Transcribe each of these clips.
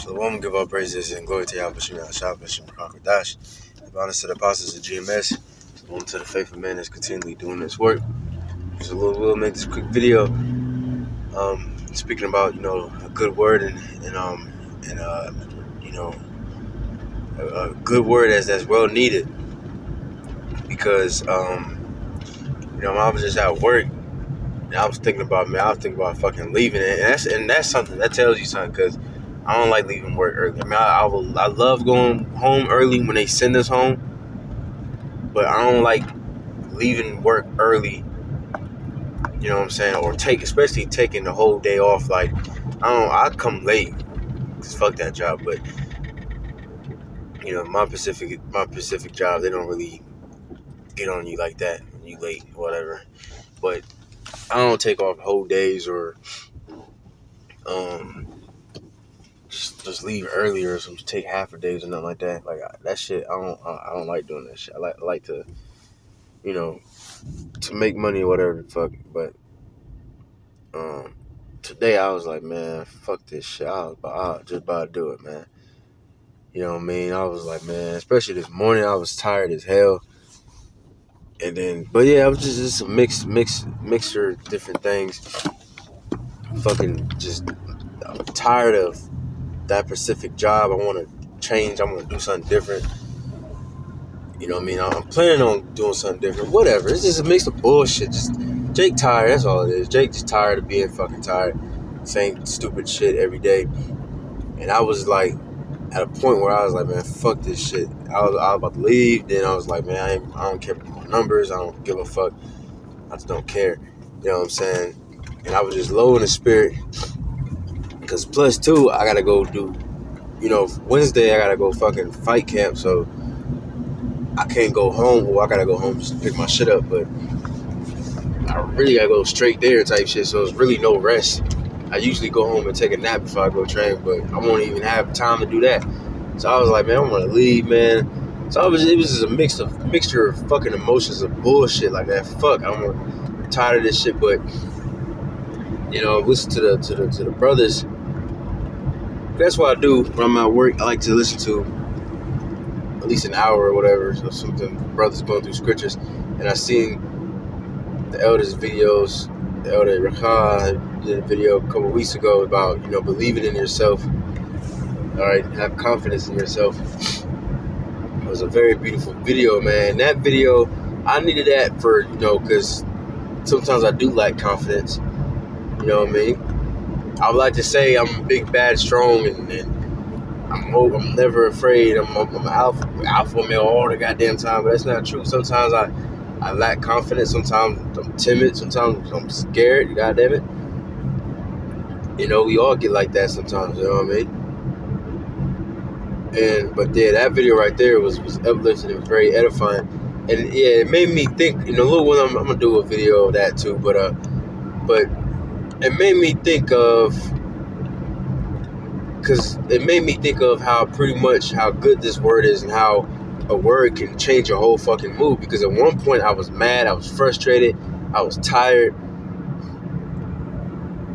Shalom, give all praises and glory to Yahweh Shemel Shah, B'Shem Dash. Give honor to the apostles of GMS. Shalom to the faithful man that's continually doing this work. So we'll make this quick video. Speaking about a good word and a good word that's well needed because I was just at work and I was thinking about fucking leaving it, and that's something that tells you something because I don't like leaving work early. I mean, I love going home early when they send us home, but I don't like leaving work early. You know what I'm saying? Or especially taking the whole day off. Like, I come late because fuck that job. But my Pacific job, they don't really get on you like that when you late or whatever. But I don't take off whole days or just leave earlier or take half a days or nothing like that. Like that shit, I don't like doing that shit. I like to, to make money or whatever the fuck. But today I was like, man, fuck this shit. I was just about to do it, man. You know what I mean? I was like, man, especially this morning, I was tired as hell. And then, but yeah, it was just a mixture of different things. Fucking I'm tired of that Pacific job. I want to change. I want to do something different. You know what I mean? I'm planning on doing something different. Whatever. It's just a mix of bullshit. Just Jake tired. That's all it is. Jake just tired of being fucking tired. Same stupid shit every day. And I was like, at a point where I was like, man, fuck this shit. I was about to leave. Then I was like, man, I don't care about my numbers. I don't give a fuck. I just don't care. You know what I'm saying? And I was just low in the spirit. Because plus two, I got to go do, Wednesday I got to go fucking fight camp. So I can't go home. Well, I got to go home just to pick my shit up. But I really got to go straight there type shit. So it's really no rest. I usually go home and take a nap before I go train, but I won't even have time to do that. So I was like, man, I want to leave, man. So it was just a mixture of fucking emotions of bullshit. Like, man, fuck, I'm tired of this shit. But listen to the brothers. That's what I do when I'm at work. I like to listen to at least an hour or whatever of something. Brothers going through scriptures, and I seen the elders' videos. The elder Rakha did a video a couple weeks ago about, believing in yourself. All right, have confidence in yourself. It was a very beautiful video, man. That video, I needed that for, because sometimes I do lack confidence. You know what I mean? I would like to say I'm big, bad, strong, and I'm never afraid. I'm alpha male all the goddamn time, but that's not true. Sometimes I lack confidence. Sometimes I'm timid. Sometimes I'm scared. God damn it. We all get like that sometimes. You know what I mean? But yeah, that video right there was uplifting. It was very edifying. And yeah, it made me think. In a little while, I'm gonna do a video of that too. But it made me think of, because it made me think of how good this word is and how a word can change your whole fucking mood. Because at one point I was mad, I was frustrated, I was tired.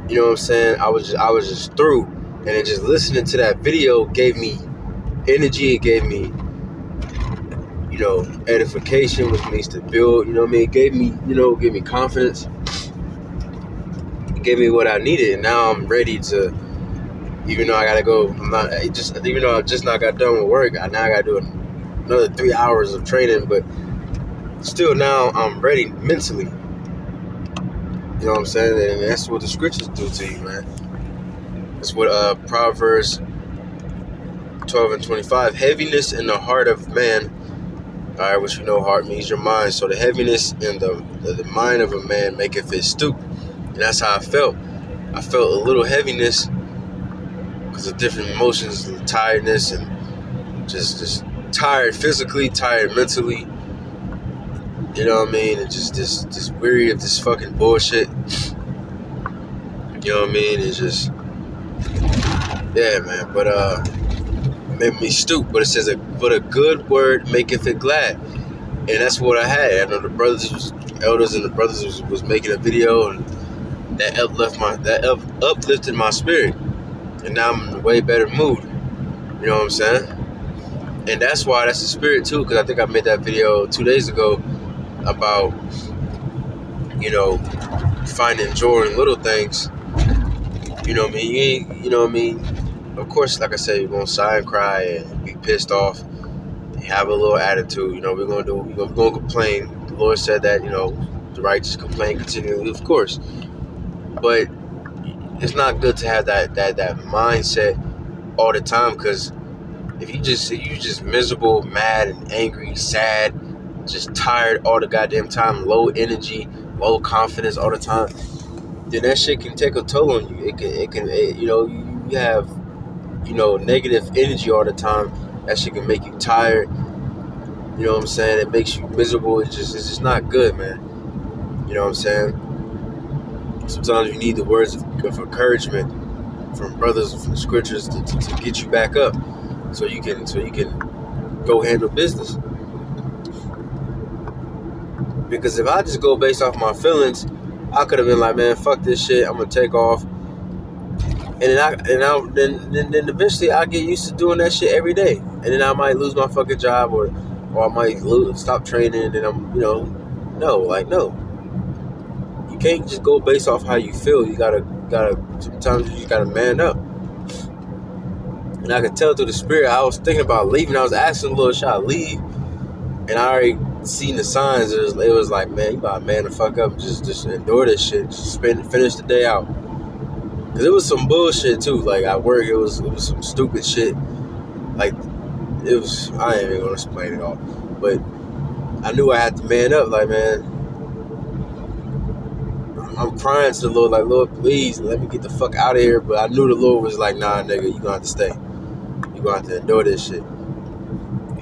You know what I'm saying? I was just through. And then just listening to that video gave me energy. It gave me, edification, which means to build. You know what I mean? It gave me confidence. It gave me what I needed. And now I'm ready to, even though I gotta go, even though I just not got done with work, now I gotta do another 3 hours of training, but still now I'm ready mentally. You know what I'm saying? And that's what the scriptures do to you, man. That's what Proverbs 12:25. Heaviness in the heart of man. All right, which heart means your mind. So the heaviness in the mind of a man maketh it stoop. And that's how I felt. I felt a little heaviness because of different emotions, tiredness, and just tired physically, tired mentally. You know what I mean? And just weary of this fucking bullshit. You know what I mean? It's just, yeah, man. But it made me stoop. But it says, but a good word maketh it glad. And that's what I had. I know the elders and the brothers was making a video, and that uplifted my spirit. And now I'm in a way better mood. You know what I'm saying? And that's why that's the spirit too, because I think I made that video 2 days ago about, you know, finding joy in little things. You know what I mean? You know what I mean? Of course, like I said, you're going to sigh and cry and be pissed off and have a little attitude. You know, we're going to complain. The Lord said that, you know, the righteous complain continually, of course. But it's not good to have that mindset all the time, because if you just miserable, mad and angry, sad, just tired all the goddamn time, low energy, low confidence all the time, then that shit can take a toll on you. You know, you have, you know, negative energy all the time. That shit can make you tired. You know what I'm saying? It makes you miserable. It's just not good, man. You know what I'm saying? Sometimes you need the words of encouragement from brothers, from the scriptures to get you back up, so you can go handle business. Because if I just go based off my feelings, I could have been like, man, fuck this shit, I'm gonna take off, and then eventually I get used to doing that shit every day, and then I might lose my fucking job, or I might stop training, and then I'm, you know, no. You can't just go based off how you feel. You gotta sometimes you just gotta man up. And I could tell through the spirit, I was thinking about leaving. I was asking the Lord, should I leave? And I already seen the signs. It was like, man, you about to man the fuck up. Just endure this shit. Just finish the day out. Cause it was some bullshit too. Like at work, it was some stupid shit. Like it was. I ain't even gonna explain it all. But I knew I had to man up. Like, man, I'm crying to the Lord, like, Lord, please let me get the fuck out of here. But I knew the Lord was like, nah, nigga, you gonna have to stay. You gonna have to endure this shit.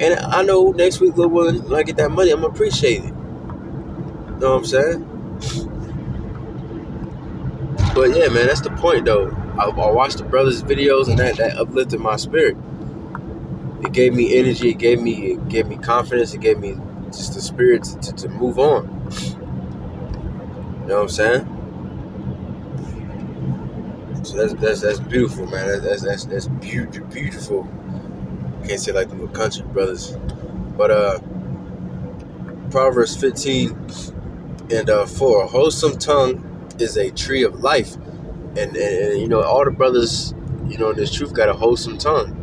And I know next week, Lord willing, when I get that money, I'm gonna appreciate it. You know what I'm saying? But yeah, man, that's the point though. I watched the brothers' videos, and that uplifted my spirit. It gave me energy. It gave me confidence. It gave me just the spirit to move on. You know what I'm saying? So that's beautiful, man. That's beautiful. Can't say like the country brothers, but Proverbs 15 and 4. A wholesome tongue is a tree of life, and you know, all the brothers, you know, in this truth got a wholesome tongue.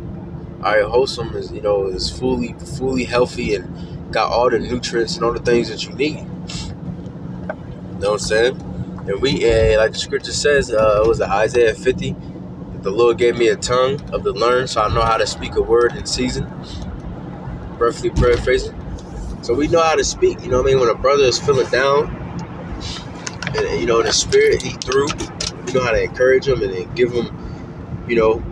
All right, wholesome is, you know, is fully healthy and got all the nutrients and all the things that you need. You know what I'm saying? And we, like the scripture says, was it Isaiah 50? The Lord gave me a tongue of the learned, so I know how to speak a word in season. Roughly paraphrasing. So we know how to speak. You know what I mean? When a brother is feeling down, and, you know, in the spirit, he through, we know how to encourage him and then give him, you know,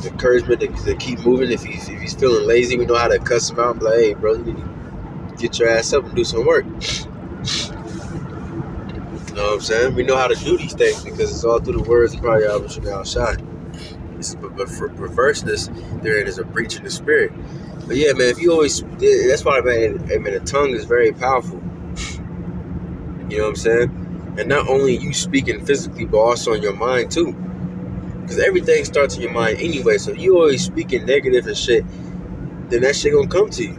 the encouragement to keep moving. If he's feeling lazy, we know how to cuss him out and be like, hey, bro, you need to get your ass up and do some work. You know what I'm saying? We know how to do these things because it's all through the words of probably Albert Chanel Shine. This is perverseness therein is a breach in the spirit. But yeah, man, if you always, that's why, man, the tongue is very powerful. You know what I'm saying? And not only you speaking physically, but also in your mind too. Because everything starts in your mind anyway. So if you always speaking negative and shit, then that shit gonna come to you.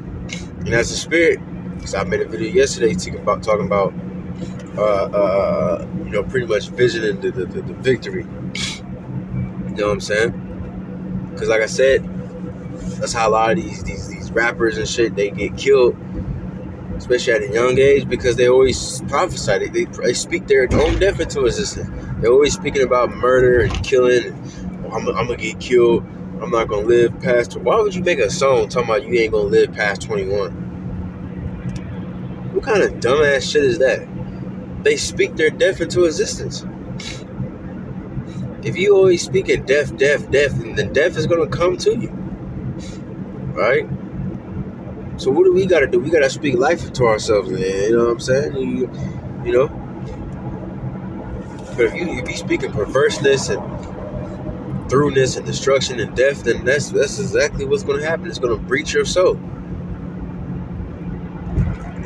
And as a spirit, because I made a video yesterday talking about you know, pretty much visioning the victory. You know what I'm saying? Because like I said, that's how a lot of these rappers and shit, they get killed, especially at a young age, because they always prophesy. They speak their own death into existence. They're always speaking about murder and killing. And, I'm gonna get killed. I'm not gonna live past. Why would you make a song talking about you ain't gonna live past 21? What kind of dumbass shit is that? They speak their death into existence. If you always speak of death, then death is gonna come to you. Right? So what do we gotta do? We gotta speak life into ourselves. You know what I'm saying? You know. But if you speaking perverseness and throughness and destruction and death, then that's exactly what's gonna happen. It's gonna breach your soul.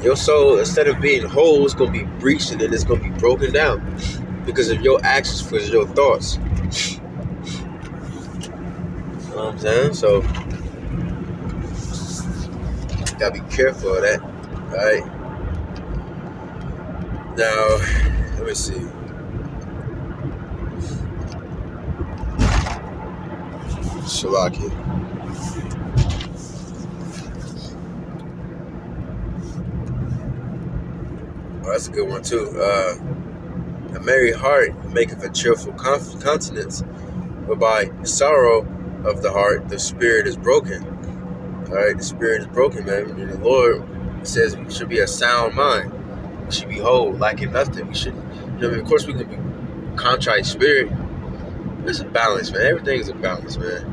Your soul, instead of being whole, it's gonna be breached, and then it's gonna be broken down because of your actions, because of your thoughts. know what I'm saying? So, gotta be careful of that. Alright? Now, let me see. Shalaki. Oh, that's a good one too. A merry heart maketh a cheerful countenance, but by sorrow of the heart the spirit is broken. Alright, the spirit is broken, man. And the Lord says we should be a sound mind. We should be whole, lacking nothing. We should, of course we could be contrite spirit. It's a balance, man. Everything's a balance, man.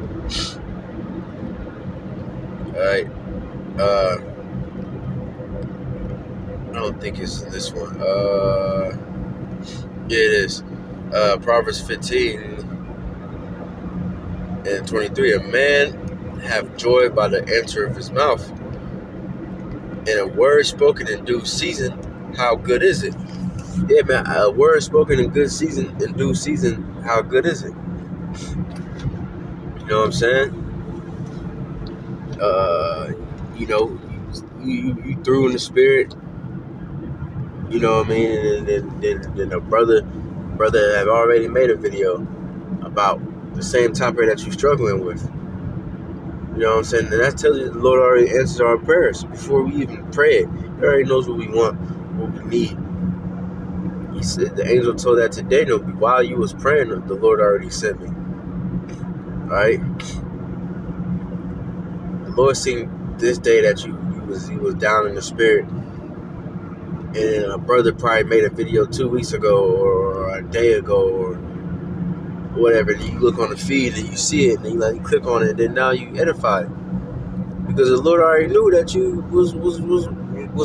Alright. I don't think it's this one. Yeah, it is. Proverbs 15 and 23. A man have joy by the answer of his mouth, and a word spoken in due season, how good is it? Yeah, man, a word spoken in due season, how good is it? You know what I'm saying? You threw in the spirit, you know what I mean? And then a brother have already made a video about the same topic that you're struggling with. You know what I'm saying? And that tells you the Lord already answers our prayers before we even pray it. He already knows what we want, what we need. He said, the angel told that to Daniel, while you was praying, the Lord already sent me. Alright? The Lord seen this day that he was down in the spirit. And a brother probably made a video 2 weeks ago or a day ago or whatever, and you look on the feed and you see it and you click on it, and then now you edified. Because the Lord already knew that you was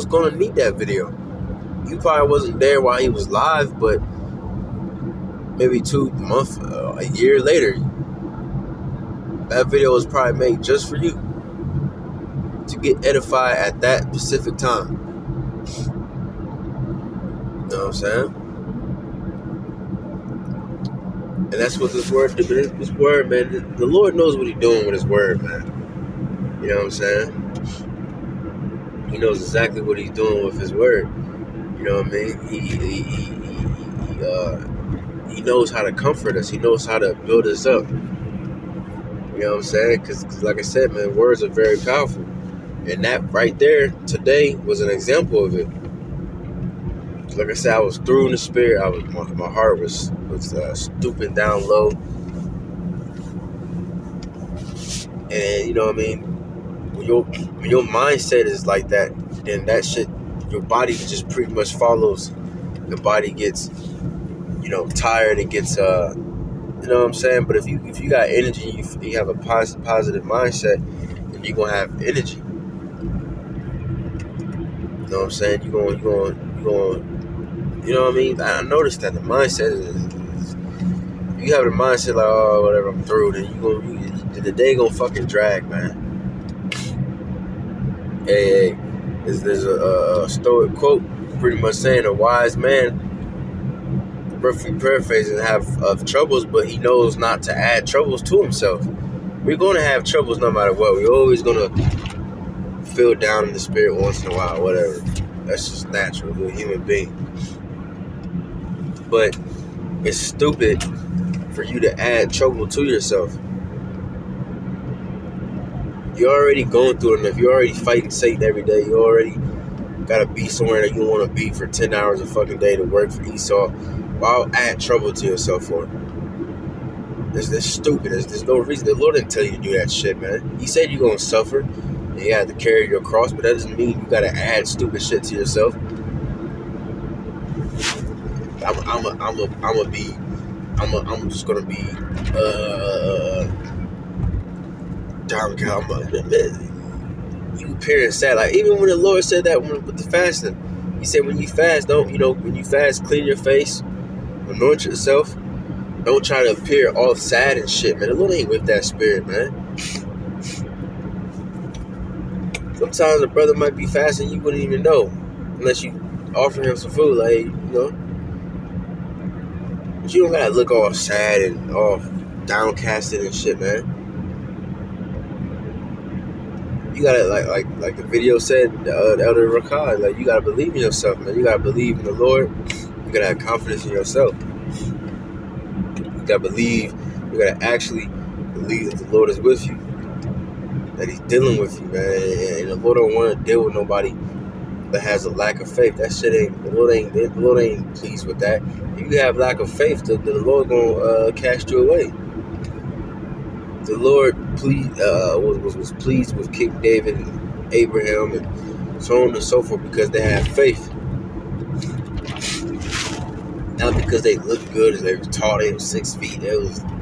gonna need that video. You probably wasn't there while he was live, but maybe 2 months, a year later, that video was probably made just for you to get edified at that specific time. You know what I'm saying? And that's what this word, man, the Lord knows what he's doing with his word, man. You know what I'm saying? He knows exactly what he's doing with his word. You know what I mean? He knows how to comfort us. He knows how to build us up. You know what I'm saying? Because like I said, man, words are very powerful. And that right there today was an example of it. Like I said, I was through in the spirit. My heart was stooping down low. And you know what I mean? When your mindset is like that, then that shit, your body just pretty much follows. The body gets, tired. It gets, you know what I'm saying? But if you got energy, you have a positive mindset, then you're gonna have energy. You know what I'm saying? You're going, you know what I mean? I noticed that the mindset is you have the mindset like, oh, whatever, I'm through. Then the day gonna fucking drag, man. Hey, there's a Stoic quote pretty much saying a wise man, roughly paraphrasing, have troubles, but he knows not to add troubles to himself. We're gonna have troubles no matter what. We're always gonna feel down in the spirit once in a while, whatever. That's just natural. We're a human being. But it's stupid for you to add trouble to yourself. You're already going through enough. You're already fighting Satan every day. You already gotta be somewhere that you don't want to be for 10 hours a fucking day to work for Esau. Why add trouble to yourself for? That's stupid. There's no reason. The Lord didn't tell you to do that shit, man. He said you're gonna suffer and you have to carry your cross, but that doesn't mean you gotta add stupid shit to yourself. I'm just gonna be down. You appearing sad. Like even when the Lord said that with the fasting, he said when you fast, when you fast, clean your face, anoint yourself. Don't try to appear all sad and shit, man. The Lord ain't with that spirit, man. Sometimes a brother might be fasting, you wouldn't even know unless you offer him some food, like, But you don't gotta look all sad and all downcasted and shit, man. You gotta like the video said, the Elder Rakai, like you gotta believe in yourself, man. You gotta believe in the Lord. You gotta have confidence in yourself. You gotta believe. You gotta actually believe that the Lord is with you, that He's dealing with you, man. And the Lord don't want to deal with nobody that has a lack of faith. That shit ain't the Lord ain't pleased with that. If you have lack of faith, the Lord gonna cast you away. The Lord was pleased with King David and Abraham and so on and so forth because they had faith. Not because they looked good, they were tall, they were 6 feet,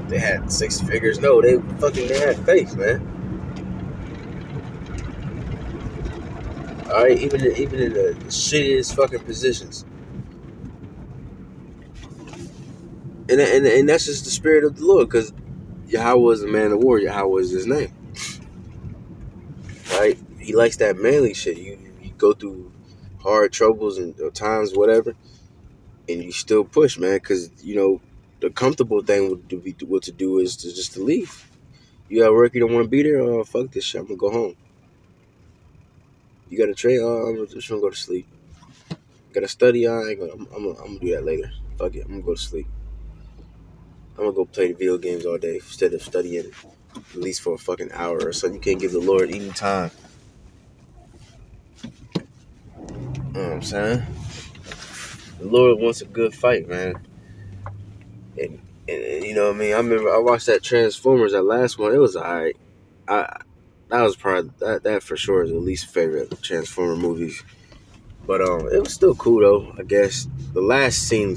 they had 6 figures. No, they had faith, man. Alright, even in the shittiest fucking positions. And that's just the spirit of the Lord, because Yahweh is a man of war. Yahweh is his name. Right? He likes that manly shit. You go through hard troubles and times, whatever, and you still push, man, because, you know, the comfortable thing to do is to leave. You got work, you don't want to be there, oh, fuck this shit, I'm going to go home. You got to train, oh, I'm just going to go to sleep. Got to study, I'm going to do that later. Fuck it, I'm going to go to sleep. I'm going to go play the video games all day instead of studying at least for a fucking hour or so. You can't give the Lord any time. You know what I'm saying? The Lord wants a good fight, man. And you know what I mean? I remember I watched that Transformers, that last one. It was alright. That was probably that for sure is the least favorite Transformer movies. But it was still cool though. I guess the last scene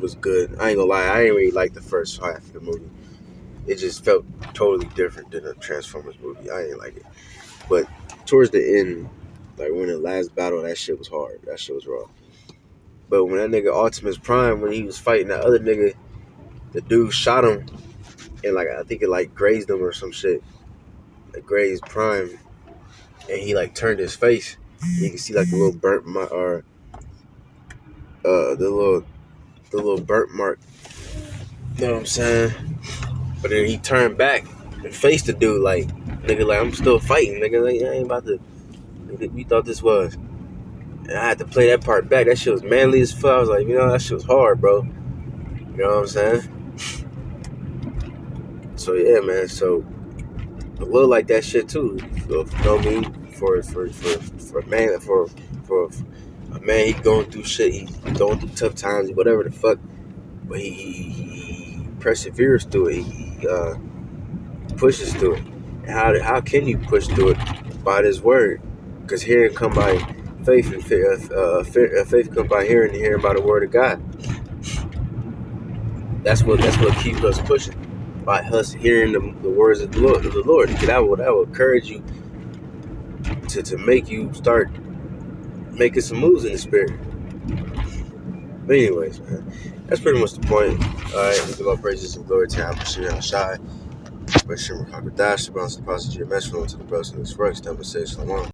was good. I ain't gonna lie, I ain't really like the first half of the movie. It just felt totally different than a Transformers movie. I ain't like it. But towards the end, like when the last battle, that shit was hard. That shit was raw. But when that nigga Optimus Prime, when he was fighting that other nigga, the dude shot him, and like I think it like grazed him or some shit. It grazed Prime, and he like turned his face. You can see like the little burnt mark, or the little burnt mark. You know what I'm saying? But then he turned back and faced the dude like, nigga, like I'm still fighting, nigga. Like I ain't about to. We thought this was. And I had to play that part back. That shit was manly as fuck. I was like, you know, that shit was hard, bro. You know what I'm saying? So yeah, man. So a little like that shit too. So, you know what I mean? For a man, he going through shit. He going through tough times, whatever the fuck. But he perseveres through it. He pushes through it. And how can you push through it? By this word, because hearing come by faith, and faith come by hearing, and hearing by the word of God. That's what keeps us pushing, by us hearing the words of the Lord. That will encourage you to make you start making some moves in the spirit. But anyways, man, that's pretty much the point. All right, we give all praises and glory to Yahweh Shai. But Shimmer Kakadash, the bounce the passage of your to the brothers and the express, them say Shalom.